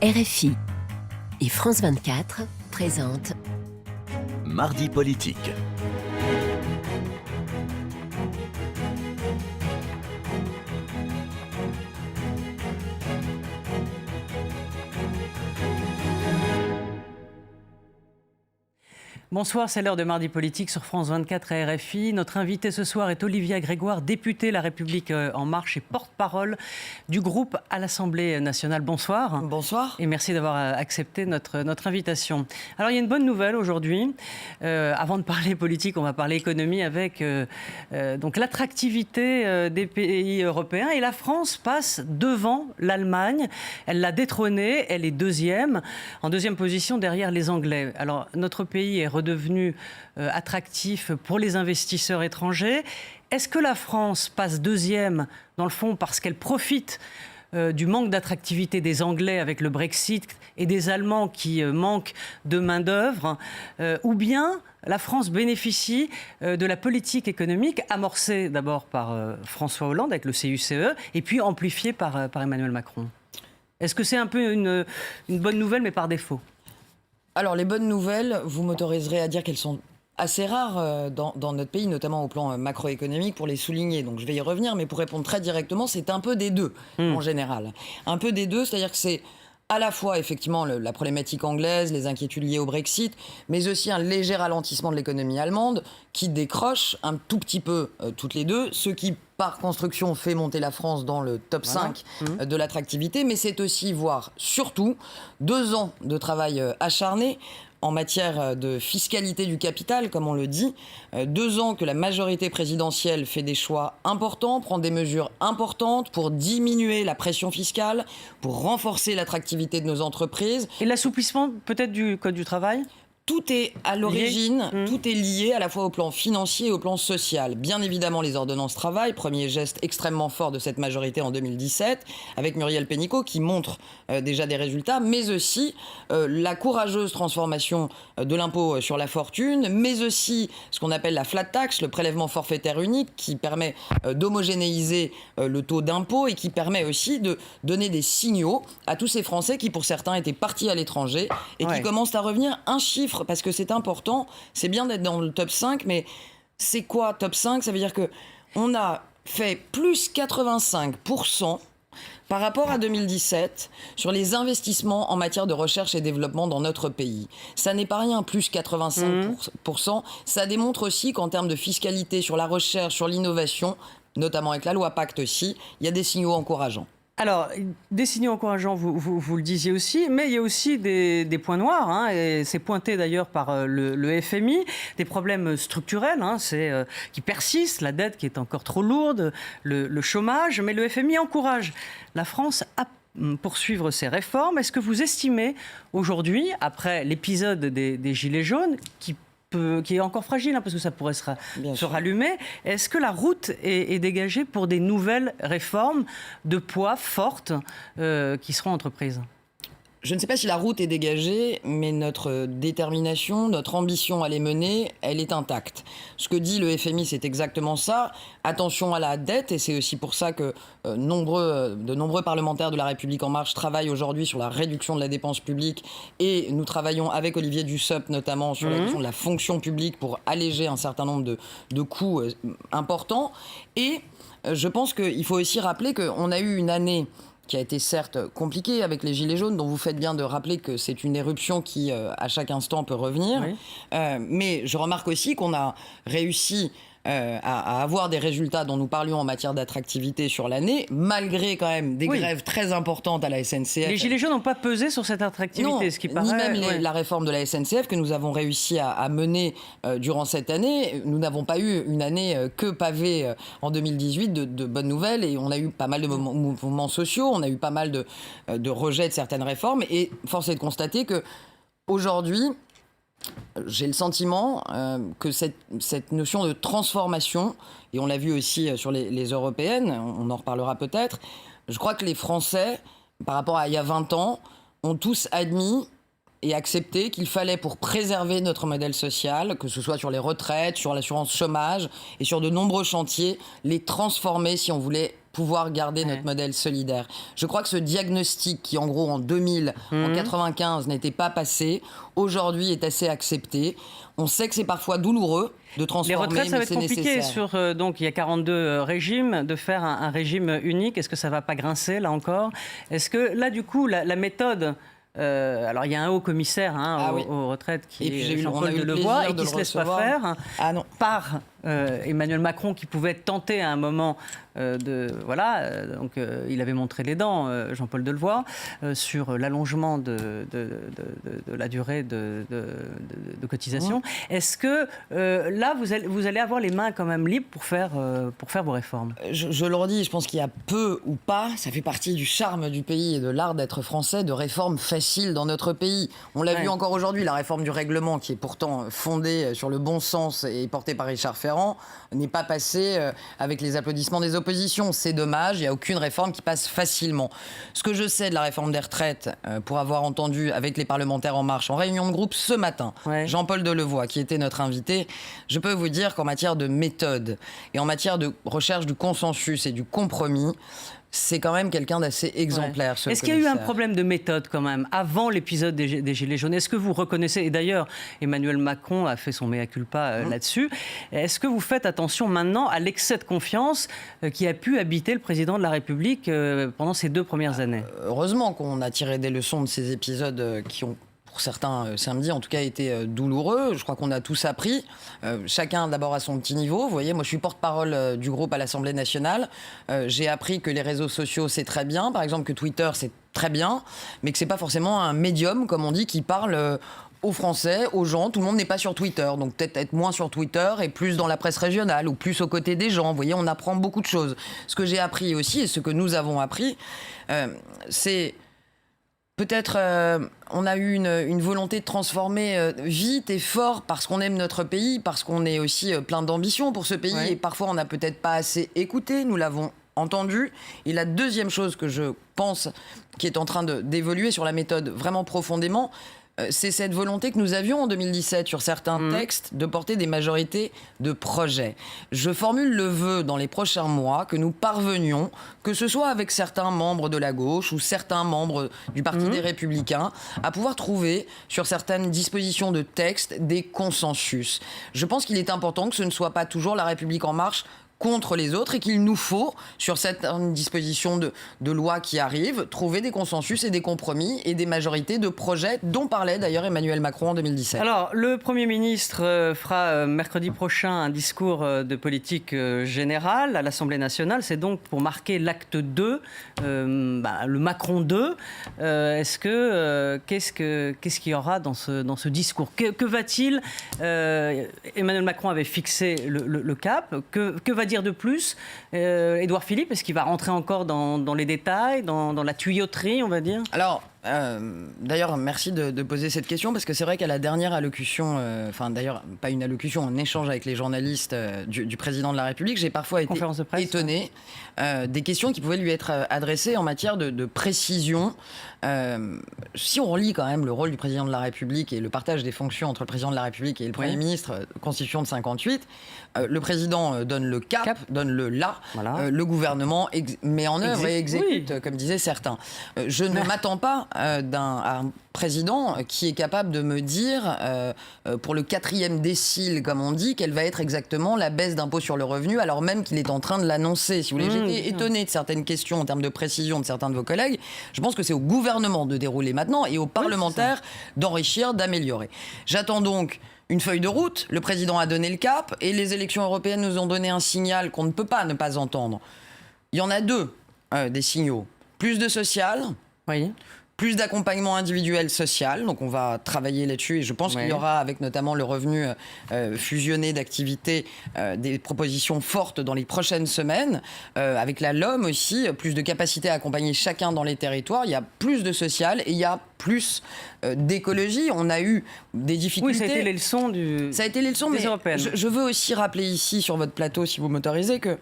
RFI et France 24 présentent Mardi politique. Bonsoir, c'est l'heure de Mardi politique sur France 24 et RFI. Notre invité ce soir est Olivia Grégoire, députée La République En Marche et porte-parole du groupe à l'Assemblée nationale. Bonsoir. Bonsoir. Et merci d'avoir accepté notre invitation. Alors, il y a une bonne nouvelle aujourd'hui. Avant de parler politique, on va parler économie avec donc l'attractivité des pays européens. Et la France passe devant l'Allemagne. Elle l'a détrônée. Elle est deuxième, en deuxième position derrière les Anglais. Alors, notre pays est redevenu attractif pour les investisseurs étrangers. Est-ce que la France passe deuxième, dans le fond, parce qu'elle profite du manque d'attractivité des Anglais avec le Brexit et des Allemands qui manquent de main-d'œuvre, ou bien la France bénéficie de la politique économique amorcée d'abord par François Hollande avec le CICE et puis amplifiée par Emmanuel Macron? Est-ce que c'est un peu une bonne nouvelle, mais par défaut? Alors, les bonnes nouvelles, vous m'autoriserez à dire qu'elles sont assez rares dans notre pays, notamment au plan macroéconomique, pour les souligner. Donc, je vais y revenir, mais pour répondre très directement, c'est un peu des deux, en général. Un peu des deux, c'est-à-dire que c'est à la fois, effectivement, la problématique anglaise, les inquiétudes liées au Brexit, mais aussi un léger ralentissement de l'économie allemande qui décroche un tout petit peu toutes les deux, ce qui, par construction, fait monter la France dans le top 5 de l'attractivité. Mais c'est aussi, voire surtout, 2 ans de travail acharné en matière de fiscalité du capital, comme on le dit. 2 ans que la majorité présidentielle fait des choix importants, prend des mesures importantes pour diminuer la pression fiscale, pour renforcer l'attractivité de nos entreprises. Et l'assouplissement peut-être du Code du travail ? Tout est à l'origine, tout est lié à la fois au plan financier et au plan social. Bien évidemment, les ordonnances travail, premier geste extrêmement fort de cette majorité en 2017, avec Muriel Pénicaud qui montre déjà des résultats, mais aussi la courageuse transformation de l'impôt sur la fortune, mais aussi ce qu'on appelle la flat tax, le prélèvement forfaitaire unique, qui permet d'homogénéiser le taux d'impôt et qui permet aussi de donner des signaux à tous ces Français qui, pour certains, étaient partis à l'étranger et qui commencent à revenir. Un chiffre, parce que c'est important, c'est bien d'être dans le top 5, mais c'est quoi top 5? Ça veut dire qu'on a fait plus 85% par rapport à 2017 sur les investissements en matière de recherche et développement dans notre pays. Ça n'est pas rien, plus 85%. Ça démontre aussi qu'en termes de fiscalité sur la recherche, sur l'innovation, notamment avec la loi Pacte aussi, il y a des signaux encourageants. Alors, des signaux encourageants, vous le disiez aussi, mais il y a aussi des points noirs, et c'est pointé d'ailleurs par le FMI, des problèmes structurels qui persistent, la dette qui est encore trop lourde, le chômage, mais le FMI encourage la France à poursuivre ses réformes. Est-ce que vous estimez aujourd'hui, après l'épisode des Gilets jaunes, qui est encore fragile, parce que ça pourrait se rallumer. Est-ce que la route est dégagée pour des nouvelles réformes de poids fortes qui seront entreprises ? Je ne sais pas si la route est dégagée, mais notre détermination, notre ambition à les mener, elle est intacte. Ce que dit le FMI, c'est exactement ça. Attention à la dette, et c'est aussi pour ça que de nombreux parlementaires de La République En Marche travaillent aujourd'hui sur la réduction de la dépense publique, et nous travaillons avec Olivier Dussopt notamment sur la question de la fonction publique pour alléger un certain nombre de coûts importants. Et je pense qu'il faut aussi rappeler qu'on a eu une année qui a été certes compliqué avec les Gilets jaunes, dont vous faites bien de rappeler que c'est une éruption qui, à chaque instant, peut revenir. Oui. Mais je remarque aussi qu'on a réussi à avoir des résultats dont nous parlions en matière d'attractivité sur l'année, malgré quand même des grèves très importantes à la SNCF. Les Gilets jaunes n'ont pas pesé sur cette attractivité, non, ce qui paraît... ni même la réforme de la SNCF que nous avons réussi à mener durant cette année. Nous n'avons pas eu une année que pavée en 2018 de bonnes nouvelles, et on a eu pas mal de mouvements sociaux, on a eu pas mal de rejets de certaines réformes, et force est de constater que aujourd'hui, j'ai le sentiment que cette notion de transformation, et on l'a vu aussi sur les européennes, on en reparlera peut-être, je crois que les Français, par rapport à il y a 20 ans, ont tous admis et accepté qu'il fallait, pour préserver notre modèle social, que ce soit sur les retraites, sur l'assurance chômage et sur de nombreux chantiers, les transformer si on voulait pouvoir garder notre modèle solidaire. Je crois que ce diagnostic qui, en gros, en 2000, en 95, n'était pas passé, aujourd'hui est assez accepté. On sait que c'est parfois douloureux de transformer, les retraites, ça va mais être c'est compliqué. nécessaire. Donc, il y a 42 régimes, de faire un régime unique. Est-ce que ça ne va pas grincer, là encore? Est-ce que, là, du coup, la méthode... alors, il y a un haut commissaire aux retraites qui est Jean-Paul Delevoye et qui ne se laisse pas faire par Emmanuel Macron, qui pouvait tenter à un moment il avait montré les dents, Jean-Paul Delevoye, sur l'allongement de la durée de cotisation. Est-ce que là, vous allez avoir les mains quand même libres pour faire vos réformes? Je le redis, je pense qu'il y a peu ou pas, ça fait partie du charme du pays et de l'art d'être français, de réformes faciles dans notre pays. On l'a vu encore aujourd'hui, la réforme du règlement, qui est pourtant fondée sur le bon sens et portée par Richard Ferrand, n'est pas passée avec les applaudissements des oppositions. C'est dommage, il n'y a aucune réforme qui passe facilement. Ce que je sais de la réforme des retraites, pour avoir entendu avec les parlementaires En Marche en réunion de groupe ce matin, Jean-Paul Delevoye, qui était notre invité, je peux vous dire qu'en matière de méthode et en matière de recherche du consensus et du compromis, c'est quand même quelqu'un d'assez exemplaire. Est-ce qu'il y a eu un problème de méthode quand même avant l'épisode des Gilets jaunes? Est-ce que vous reconnaissez, et d'ailleurs Emmanuel Macron a fait son mea culpa là-dessus, est-ce que vous faites attention maintenant à l'excès de confiance qui a pu habiter le président de la République pendant ces 2 premières années? Heureusement qu'on a tiré des leçons de ces épisodes qui ont, pour certains samedi en tout cas, été douloureux. Je crois qu'on a tous appris, chacun d'abord à son petit niveau. Vous voyez, moi je suis porte-parole du groupe à l'Assemblée nationale. J'ai appris que les réseaux sociaux c'est très bien, par exemple que Twitter c'est très bien, mais que c'est pas forcément un médium, comme on dit, qui parle aux Français, aux gens. Tout le monde n'est pas sur Twitter, donc peut-être être moins sur Twitter et plus dans la presse régionale ou plus aux côtés des gens. Vous voyez, on apprend beaucoup de choses. Ce que j'ai appris aussi et ce que nous avons appris, c'est... Peut-être on a eu une volonté de transformer vite et fort parce qu'on aime notre pays, parce qu'on est aussi plein d'ambition pour ce pays et parfois on n'a peut-être pas assez écouté, nous l'avons entendu. Et la deuxième chose que je pense qui est en train d'évoluer sur la méthode vraiment profondément, c'est cette volonté que nous avions en 2017 sur certains textes de porter des majorités de projets. Je formule le vœu dans les prochains mois que nous parvenions, que ce soit avec certains membres de la gauche ou certains membres du Parti des Républicains, à pouvoir trouver sur certaines dispositions de textes des consensus. Je pense qu'il est important que ce ne soit pas toujours La République En Marche contre les autres et qu'il nous faut, sur cette disposition de loi qui arrive, trouver des consensus et des compromis et des majorités de projets dont parlait d'ailleurs Emmanuel Macron en 2017. Alors, le Premier ministre fera mercredi prochain un discours de politique générale à l'Assemblée nationale. C'est donc pour marquer l'acte 2, le Macron 2. Qu'est-ce qu'il y aura dans ce discours? Que va-t-il Emmanuel Macron avait fixé le cap. Que va dire de plus Édouard Philippe? Est-ce qu'il va rentrer encore dans les détails, dans la tuyauterie, on va dire? Alors, d'ailleurs, merci de poser cette question, parce que c'est vrai qu'à la dernière allocution, d'ailleurs, pas une allocution, un échange avec les journalistes du président de la République, j'ai parfois été étonné des questions qui pouvaient lui être adressées en matière de précision. Si on relit quand même le rôle du président de la République et le partage des fonctions entre le président de la République et le Premier ministre, Constitution de 58, le président donne le cap, donne le là, le gouvernement met en œuvre et exécute, comme disaient certains. Je ne m'attends pas à un président qui est capable de me dire, pour le 4e décile, comme on dit, quelle va être exactement la baisse d'impôt sur le revenu, alors même qu'il est en train de l'annoncer. Si vous voulez, j'étais étonné de certaines questions en termes de précision de certains de vos collègues. Je pense que c'est au gouvernement de dérouler maintenant et aux parlementaires d'enrichir, d'améliorer. J'attends donc une feuille de route. Le président a donné le cap et les élections européennes nous ont donné un signal qu'on ne peut pas ne pas entendre. Il y en a 2 des signaux. Plus de social. Oui. Plus d'accompagnement individuel social, donc on va travailler là-dessus et je pense qu'il y aura, avec notamment le revenu fusionné d'activité, des propositions fortes dans les prochaines semaines. Avec la LOM aussi, plus de capacité à accompagner chacun dans les territoires. Il y a plus de social et il y a plus d'écologie. On a eu des difficultés. Oui, ça a été les leçons des européennes. Je veux aussi rappeler ici sur votre plateau, si vous m'autorisez, que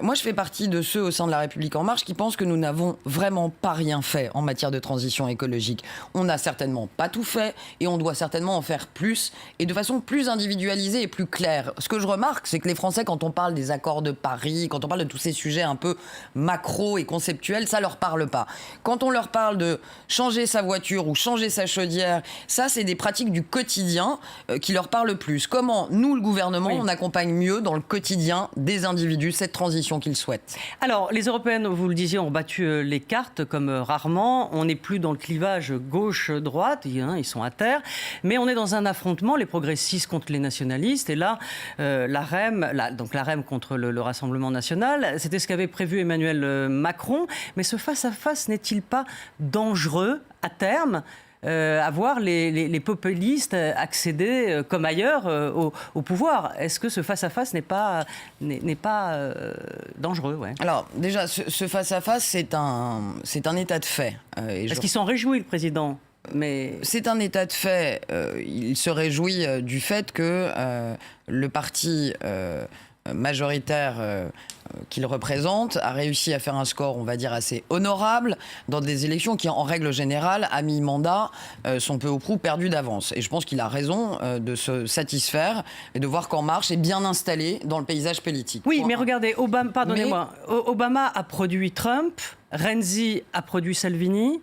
Moi, je fais partie de ceux au sein de La République En Marche qui pensent que nous n'avons vraiment pas rien fait en matière de transition écologique. On n'a certainement pas tout fait et on doit certainement en faire plus et de façon plus individualisée et plus claire. Ce que je remarque, c'est que les Français, quand on parle des accords de Paris, quand on parle de tous ces sujets un peu macro et conceptuels, ça leur parle pas. Quand on leur parle de changer sa voiture ou changer sa chaudière, ça, c'est des pratiques du quotidien qui leur parlent plus. Comment, nous, le gouvernement, on accompagne mieux dans le quotidien des individus cette transition qu'ils souhaitent. Alors, les Européennes, vous le disiez, ont battu les cartes comme rarement. On n'est plus dans le clivage gauche-droite, ils sont à terre. Mais on est dans un affrontement, les progressistes contre les nationalistes. Et là, la REM contre le Rassemblement national, c'était ce qu'avait prévu Emmanuel Macron. Mais ce face-à-face n'est-il pas dangereux à terme ? À voir les populistes accéder, comme ailleurs, au pouvoir. Est-ce que ce face-à-face n'est pas dangereux? Alors, déjà, ce face-à-face, c'est un état de fait. Est-ce qu'il s'en réjouit, le président? Mais... C'est un état de fait. Il se réjouit du fait que le parti majoritaire qu'il représente a réussi à faire un score, on va dire, assez honorable dans des élections qui, en règle générale, à mi-mandat, sont peu ou prou perdues d'avance. Et je pense qu'il a raison de se satisfaire et de voir qu'En Marche est bien installé dans le paysage politique. Oui, mais regardez, Obama a produit Trump, Renzi a produit Salvini,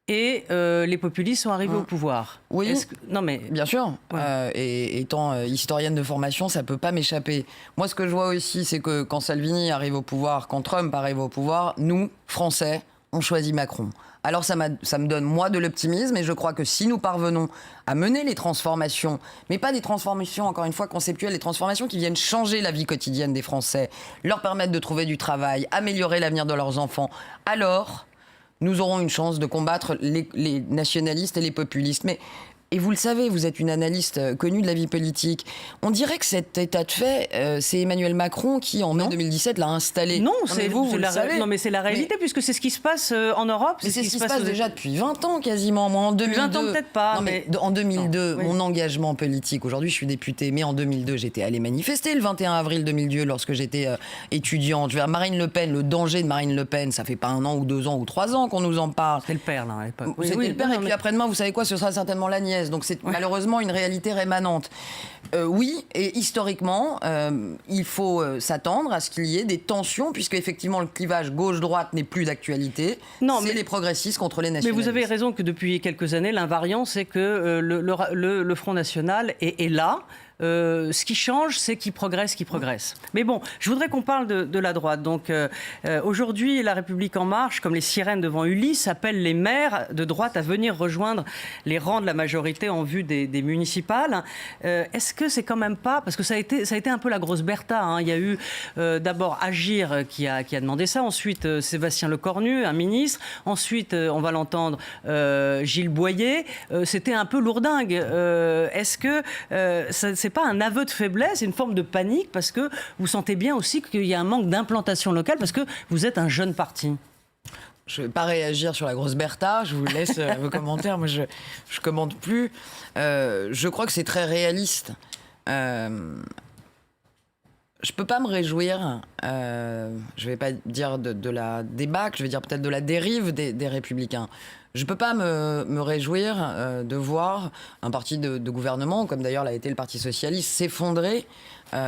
et les populistes sont arrivés au pouvoir. Oui, non mais... bien sûr. Ouais. Et étant historienne de formation, ça ne peut pas m'échapper. Moi, ce que je vois aussi, c'est que quand Salvini arrive au pouvoir, quand Trump arrive au pouvoir, nous, Français, on choisit Macron. Alors ça me donne, moi, de l'optimisme, et je crois que si nous parvenons à mener les transformations, mais pas des transformations, encore une fois, conceptuelles, des transformations qui viennent changer la vie quotidienne des Français, leur permettre de trouver du travail, améliorer l'avenir de leurs enfants, alors... nous aurons une chance de combattre les nationalistes et les populistes. Et vous le savez, vous êtes une analyste connue de la vie politique. On dirait que cet état de fait, c'est Emmanuel Macron qui, en mai 2017, l'a installé. Non, c'est la réalité, puisque c'est ce qui se passe en Europe. Mais c'est ce qui se passe déjà depuis 20 ans, quasiment. Moi, en 2002... 20 ans, peut-être pas. Non, mais en 2002, mon engagement politique, aujourd'hui, je suis députée, mais en 2002, j'étais allée manifester le 21 avril 2002, lorsque j'étais étudiante. Je veux dire, Marine Le Pen, le danger de Marine Le Pen, ça fait pas 1 an ou 2 ans ou 3 ans qu'on nous en parle. C'était le père, là, à l'époque. C'était le père, et puis après-demain, vous savez quoi, ce sera certainement la nièce. Donc c'est malheureusement une réalité rémanente. Oui, et historiquement, il faut s'attendre à ce qu'il y ait des tensions, puisque effectivement le clivage gauche-droite n'est plus d'actualité. C'est les progressistes contre les nationalistes. Mais vous avez raison que depuis quelques années, l'invariant, c'est que le Front National est là. Ce qui change, c'est qu'il progresse. Mais bon, je voudrais qu'on parle de la droite. Donc, aujourd'hui, La République En Marche, comme les sirènes devant Ulysse, appelle les maires de droite à venir rejoindre les rangs de la majorité en vue des municipales. Est-ce que c'est quand même pas... Parce que ça a été un peu la grosse Bertha. Hein. Il y a eu d'abord Agir qui a demandé ça. Ensuite, Sébastien Lecornu, un ministre. Ensuite, on va l'entendre, Gilles Boyer. C'était un peu lourdingue. Est-ce que c'est pas un aveu de faiblesse, une forme de panique, parce que vous sentez bien aussi qu'il y a un manque d'implantation locale, parce que vous êtes un jeune parti? Je ne vais pas réagir sur la grosse Bertha, je vous laisse vos commentaires, moi je commente plus. Je crois que c'est très réaliste. Je peux pas me réjouir, je vais pas dire de la débâcle, je vais dire peut-être de la dérive des Républicains. Je peux pas me réjouir de voir un parti de gouvernement, comme d'ailleurs l'a été le Parti socialiste, s'effondrer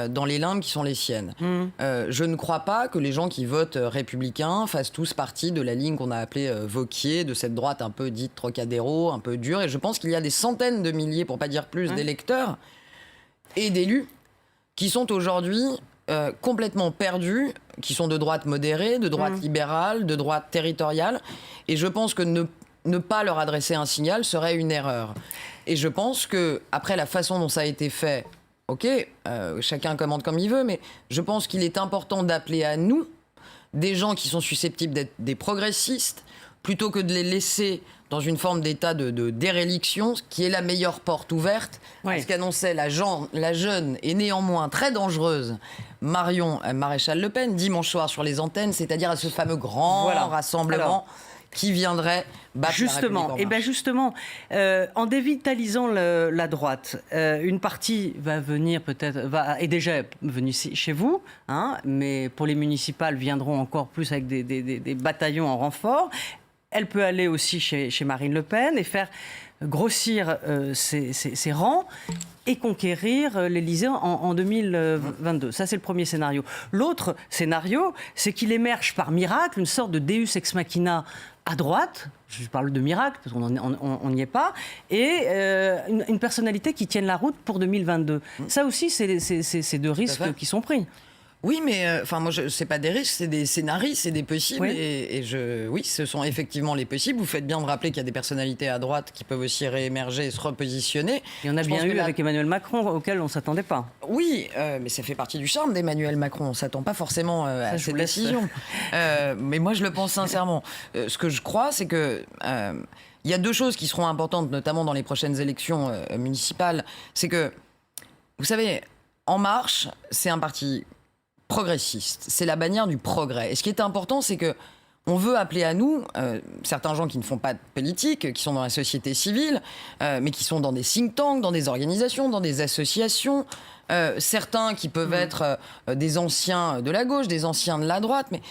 dans les limbes qui sont les siennes. Je ne crois pas que les gens qui votent républicains fassent tous partie de la ligne qu'on a appelée Wauquiez, de cette droite un peu dite Trocadéro, un peu dure. Et je pense qu'il y a des centaines de milliers, pour pas dire plus, d'électeurs et d'élus qui sont aujourd'hui complètement perdus, qui sont de droite modérée, de droite libérale, de droite territoriale. Et je pense que ne pas leur adresser un signal serait une erreur. Et je pense que, après la façon dont ça a été fait, chacun commente comme il veut, mais je pense qu'il est important d'appeler à nous des gens qui sont susceptibles d'être des progressistes, plutôt que de les laisser dans une forme d'état de déréliction, qui est la meilleure porte ouverte, ce qu'annonçait la jeune et néanmoins très dangereuse Marion Maréchal Le Pen dimanche soir sur les antennes, c'est-à-dire à ce fameux grand rassemblement qui viendrait battre la République en marche. Et bien justement, en dévitalisant la droite, une partie va venir peut-être, est déjà venue chez vous, hein, mais pour les municipales viendront encore plus avec des bataillons en renfort. Elle peut aller aussi chez Marine Le Pen et faire grossir ses rangs et conquérir l'Élysée en 2022. Ça, c'est le premier scénario. L'autre scénario, c'est qu'il émerge par miracle une sorte de Deus ex machina à droite, je parle de miracle parce qu'on n'y est pas, et une personnalité qui tienne la route pour 2022. Ça aussi, c'est deux risques qui sont pris. Oui, mais moi, c'est pas des risques, c'est des scénarios, c'est des possibles. Oui. Oui, ce sont effectivement les possibles. Vous faites bien de rappeler qu'il y a des personnalités à droite qui peuvent aussi réémerger et se repositionner. Il y en a bien eu avec Emmanuel Macron, auquel on ne s'attendait pas. Oui, mais ça fait partie du charme d'Emmanuel Macron. On ne s'attend pas forcément à cette décision. Mais moi, je le pense sincèrement. Ce que je crois, c'est que... il y a deux choses qui seront importantes, notamment dans les prochaines élections municipales. C'est que, vous savez, En Marche, c'est un parti progressiste. C'est la bannière du progrès. Et ce qui est important, c'est que on veut appeler à nous, certains gens qui ne font pas de politique, qui sont dans la société civile, mais qui sont dans des think tanks, dans des organisations, dans des associations, certains qui peuvent être des anciens de la gauche, des anciens de la droite, mais...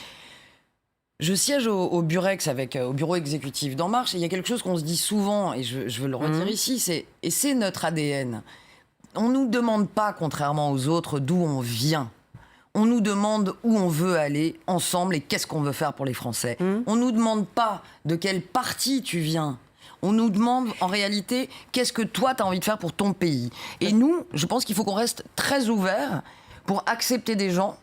Je siège au Burex, au bureau exécutif d'En Marche, et il y a quelque chose qu'on se dit souvent, et je veux le redire ici, c'est notre ADN. On ne nous demande pas, contrairement aux autres, d'où on vient. On nous demande où on veut aller ensemble et qu'est-ce qu'on veut faire pour les Français. On ne nous demande pas de quel parti tu viens. On nous demande en réalité qu'est-ce que toi tu as envie de faire pour ton pays. Et nous, je pense qu'il faut qu'on reste très ouverts pour accepter des gens,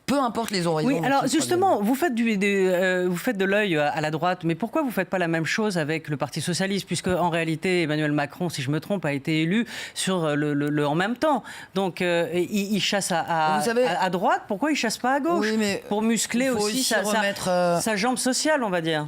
peu importe les horizons. Oui, alors justement, vous faites de l'œil à la droite, mais pourquoi vous ne faites pas la même chose avec le Parti Socialiste, puisque en réalité, Emmanuel Macron, si je me trompe, a été élu sur le en même temps. Donc, il chasse à droite, pourquoi il ne chasse pas à gauche? Pour muscler aussi sa jambe sociale, on va dire.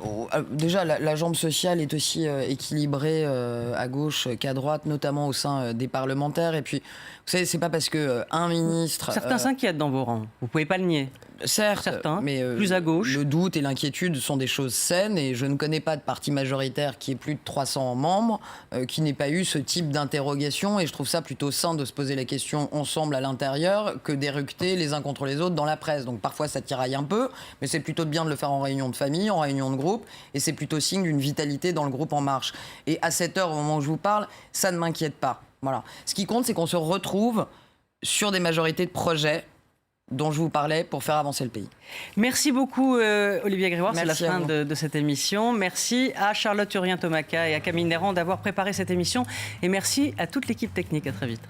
Déjà, la jambe sociale est aussi équilibrée à gauche qu'à droite, notamment au sein des parlementaires. Et puis, vous savez, c'est pas parce qu'un ministre... Certains s'inquiètent dans vos rangs, vous ne pouvez pas le nier. Certes, certains, mais plus à gauche. Le doute et l'inquiétude sont des choses saines et je ne connais pas de parti majoritaire qui ait plus de 300 membres qui n'ait pas eu ce type d'interrogation et je trouve ça plutôt sain de se poser la question ensemble à l'intérieur que d'éructer les uns contre les autres dans la presse. Donc parfois ça tiraille un peu, mais c'est plutôt bien de le faire en réunion de famille, en réunion de groupe et c'est plutôt signe d'une vitalité dans le groupe En Marche. Et à cette heure, au moment où je vous parle, ça ne m'inquiète pas. Voilà. Ce qui compte, c'est qu'on se retrouve sur des majorités de projets dont je vous parlais pour faire avancer le pays. Merci beaucoup Olivier Grégoire, c'est la fin de cette émission. Merci à Charlotte Urien-Tomaca et à Camille Néran d'avoir préparé cette émission et merci à toute l'équipe technique. À très vite.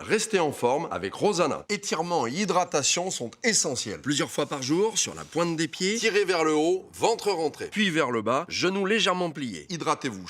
Restez en forme avec Rosanna. Étirement et hydratation sont essentiels. Plusieurs fois par jour, sur la pointe des pieds, tirez vers le haut, ventre rentré. Puis vers le bas, genoux légèrement pliés. Hydratez-vous